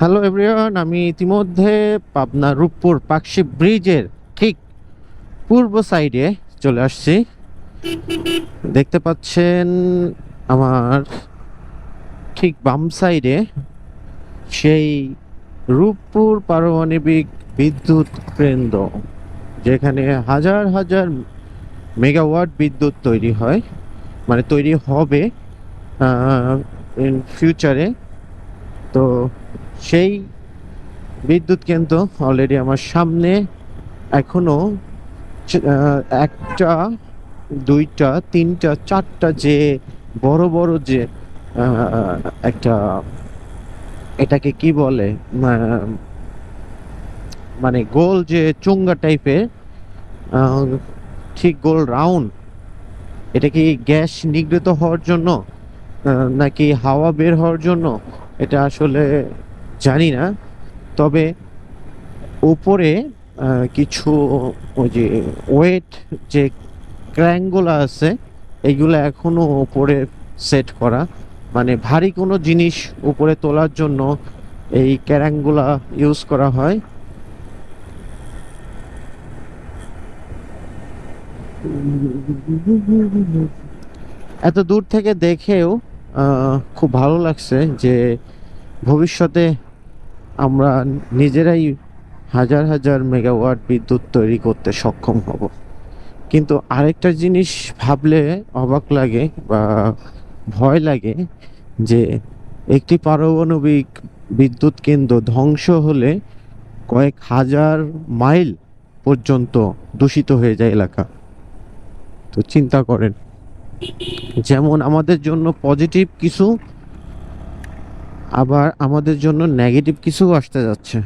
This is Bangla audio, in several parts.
হ্যালো এভরিওয়ান, আমি ইতিমধ্যে পাবনা রূপপুর পাকশি ব্রিজের ঠিক পূর্ব সাইডে চলে আসছি। দেখতে পাচ্ছেন আমার ঠিক বাম সাইডে সেই রূপপুর পারমাণবিক বিদ্যুৎ কেন্দ্র, যেখানে হাজার হাজার মেগাওয়াট বিদ্যুৎ তৈরি হয়, মানে তৈরি হবে ইন ফিউচারে। তো সেই বিদ্যুৎ কেন্দ্র অলরেডি আমার সামনে। এখনো একটা, দুইটা, তিনটা, চারটা যে বড় বড় যে একটা, এটাকে কি বলে, মানে গোল যে চুঙ্গা টাইপের, ঠিক গোল রাউন্ড। এটা কি গ্যাস নিগৃহীত হওয়ার জন্য নাকি হাওয়া বের হওয়ার জন্য, এটা আসলে জানি না। তবে উপরে কিছু ওই যে ওয়েট যে ক্র্যাঙ্কগুলো আছে, এইগুলো এখনো উপরে সেট করা, মানে ভারী কোনো জিনিস উপরে তোলার জন্য এই ক্যারাংগুলা ইউজ করা হয়। এত দূর থেকে দেখেও খুব ভালো লাগছে যে ভবিষ্যতে আমরা নিজেরাই হাজার হাজার মেগাওয়াট বিদ্যুৎ তৈরি করতে সক্ষম হব। কিন্তু আরেকটা জিনিস ভাবলে অবাক লাগে বা ভয় লাগে, যে একটি পারমাণবিক বিদ্যুৎ কেন্দ্র ধ্বংস হলে কয়েক হাজার মাইল পর্যন্ত দূষিত হয়ে যায় এলাকা। তো চিন্তা করেন, যেমন আমাদের জন্য পজিটিভ কিছু, আবার আমাদের জন্য নেগেটিভ কিছু আসতে যাচ্ছে।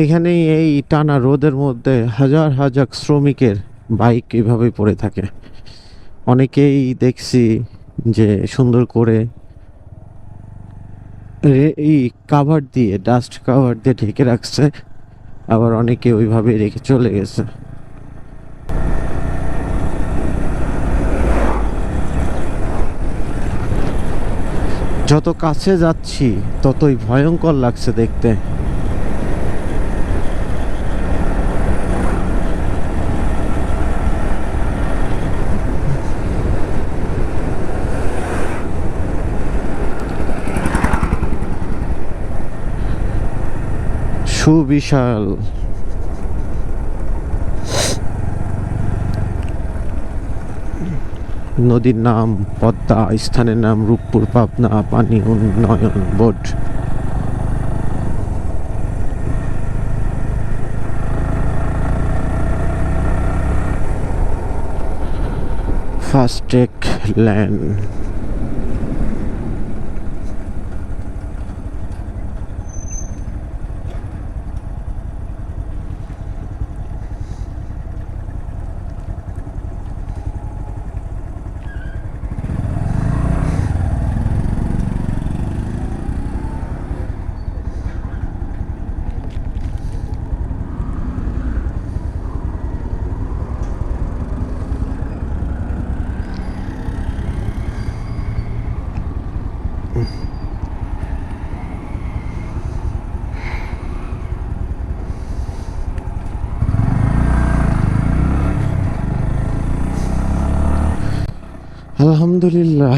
এখানে এই টানা রোদের মধ্যে হাজার হাজার শ্রমিকের বাইক এভাবে পড়ে থাকে। অনেকেই দেখছি যে সুন্দর করে এই কাভার দিয়ে, ডাস্ট কাভার দিয়ে ঢেকে রাখছে, আবার অনেকে ওইভাবে রেখে চলে গেছে। যত কাছে যাচ্ছি ততই ভয়ঙ্কর লাগছে দেখতে। সুবিশাল। নদীর নাম পদ্মা, স্থানের নাম রূপপুর, পাবনা পানি উন্নয়ন বোর্ড। ফাস্টেক ল্যান্ড। আলহামদুলিল্লাহ,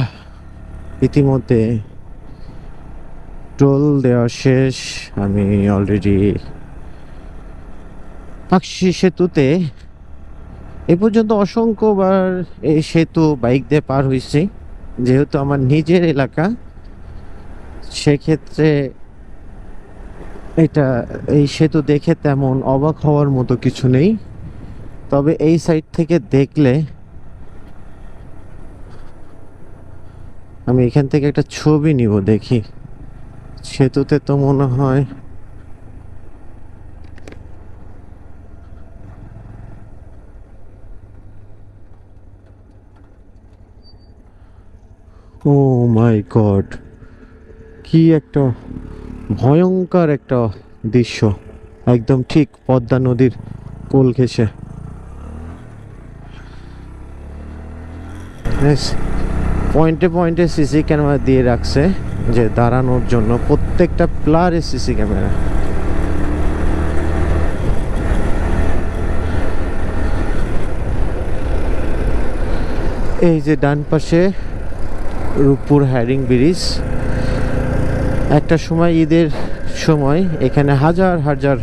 ইতিমধ্যে টোল দেওয়া শেষ। আমি অলরেডি পাকশি সেতুতে। এ পর্যন্ত অসংখ্যবার এই সেতু বাইক দিয়ে পার হয়েছি, যেহেতু আমার নিজের এলাকা। সেক্ষেত্রে এটা, এই সেতু দেখে তেমন অবাক হওয়ার মতো কিছু নেই। তবে এই সাইড থেকে দেখলে আমি এখান থেকে একটা ছবি নিব, দেখি সেতুতে তো মনে হয় ও মাই গড, কি একটা ভয়ঙ্কর একটা দৃশ্য, একদম ঠিক পদ্মা নদীর কোল ঘেঁষে। পয়েন্টে পয়েন্টে সিসি ক্যামেরা দিয়ে রাখছে যে দাঁড়ানোর জন্য, প্রত্যেকটা প্লারে সিসি ক্যামেরা। এই যে ডান পাশে রূপপুর হ্যারিং ব্রিজ, একটা সময় ঈদের সময় এখানে হাজার হাজার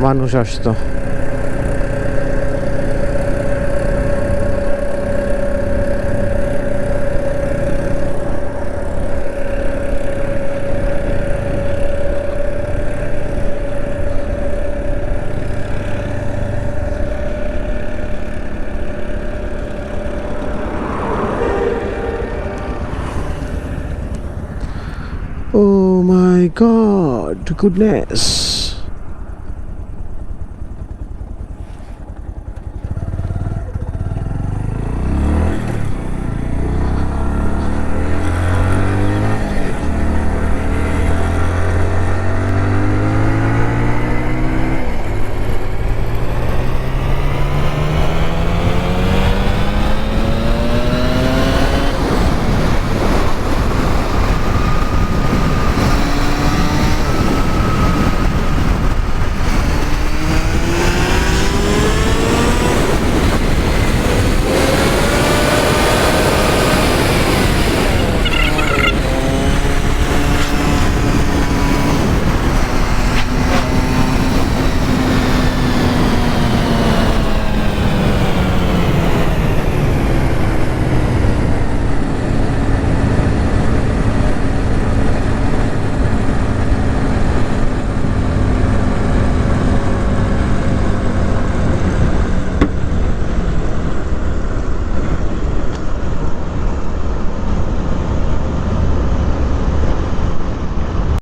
মানুষ আসতো। Oh my god, goodness.